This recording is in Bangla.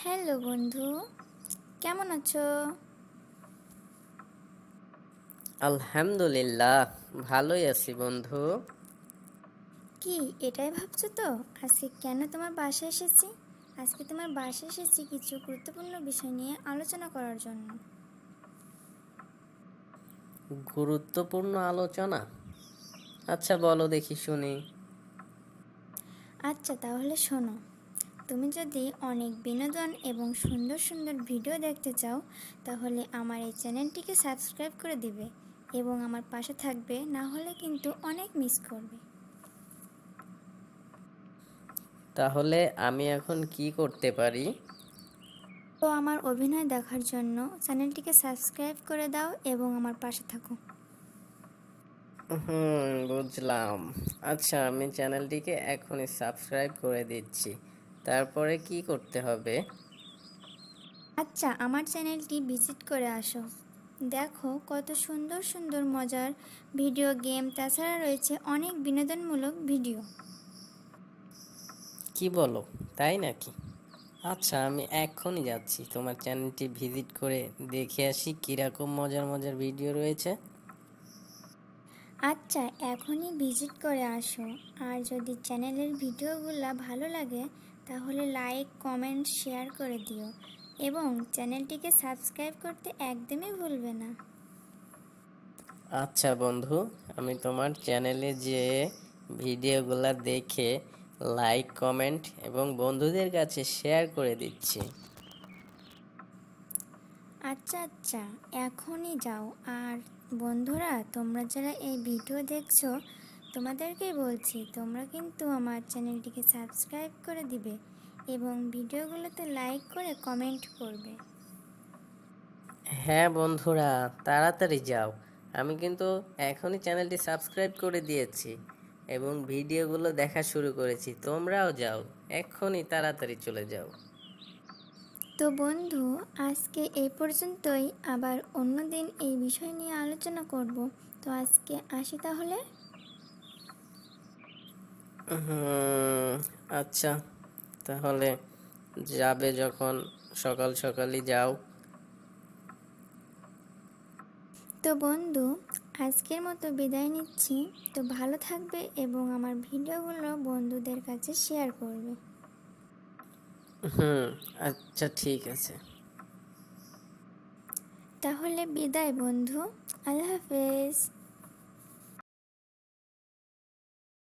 হ্যালো বন্ধু, কেমন আছো? আলহামদুলিল্লাহ, ভালোই আছি বন্ধু। কি এটাই ভাবছো তো আজকে কেন তোমার বাসায় এসেছি? আজকে তোমার বাসায় এসেছি কিছু গুরুত্বপূর্ণ বিষয় নিয়ে আলোচনা করার জন্য। গুরুত্বপূর্ণ আলোচনা? আচ্ছা, বলো দেখি শুনি। আচ্ছা তাহলে শোনো, তুমি যদি অনেক বিনোদন এবং সুন্দর সুন্দর ভিডিও দেখতে চাও তাহলে আমার এই চ্যানেলটিকে সাবস্ক্রাইব করে দিবে এবং আমার পাশে থাকবে, না হলে কিন্তু অনেক মিস করবে। তাহলে আমি এখন কি করতে পারি? তো আমার অভিনয় দেখার জন্য চ্যানেলটিকে সাবস্ক্রাইব করে দাও এবং আমার পাশে থাকো। বুঝলাম। আচ্ছা, আমি চ্যানেলটিকে এখনই সাবস্ক্রাইব করে দিচ্ছি। তারপরে কি করতে হবে? আচ্ছা, আমার চ্যানেলটি ভিজিট করে আসো। দেখো কত সুন্দর সুন্দর মজার ভিডিও গেম, তাছাড়া রয়েছে অনেক বিনোদনমূলক ভিডিও। কি বলো, তাই নাকি? আচ্ছা, আমি এখনই যাচ্ছি তোমার চ্যানেলটি ভিজিট করে দেখে আসি কিরকম মজার মজার ভিডিও রয়েছে। আচ্ছা, এখনই ভিজিট করে আসো। আর যদি চ্যানেলের ভিডিওগুলো ভালো লাগে তাহলে লাইক, কমেন্ট, শেয়ার করে দিও এবং চ্যানেলটিকে সাবস্ক্রাইব করতে একদমই ভুলবে না। আচ্ছা বন্ধু, আমি তোমার চ্যানেলে যে ভিডিওগুলা দেখে লাইক, কমেন্ট এবং বন্ধুদের কাছে শেয়ার করে দিচ্ছি। আচ্ছা আচ্ছা, এখনই যাও। আর বন্ধুরা, তোমরা যারা এই ভিডিও দেখছো তোমাদেরকেই বলছি, তোমরা কিন্তু আমার চ্যানেলটিকে সাবস্ক্রাইব করে দিবে এবং ভিডিওগুলোতে লাইক করে কমেন্ট করবে। হ্যাঁ বন্ধুরা, তাড়াতাড়ি যাও। আমি কিন্তু এখনই চ্যানেলটি সাবস্ক্রাইব করে দিয়েছি এবং ভিডিওগুলো দেখা শুরু করেছি। তোমরাও যাও, এখনই তাড়াতাড়ি চলে যাও। তো বন্ধু, আজকে এই পর্যন্তই। আবার অন্য দিন এই বিষয় নিয়ে আলোচনা করব। তো আজকে আসি তাহলে। হুম, আচ্ছা, তাহলে যাবে যখন সকাল সকালই যাও। তো বন্ধু, আজকের মতো বিদায় নিচ্ছি। তো ভালো থাকবে এবং আমার ভিডিওগুলো বন্ধুদের কাছে শেয়ার করবে। হুম, আচ্ছা ঠিক আছে। তাহলে বিদায় বন্ধু, আল্লাহ হাফেজ।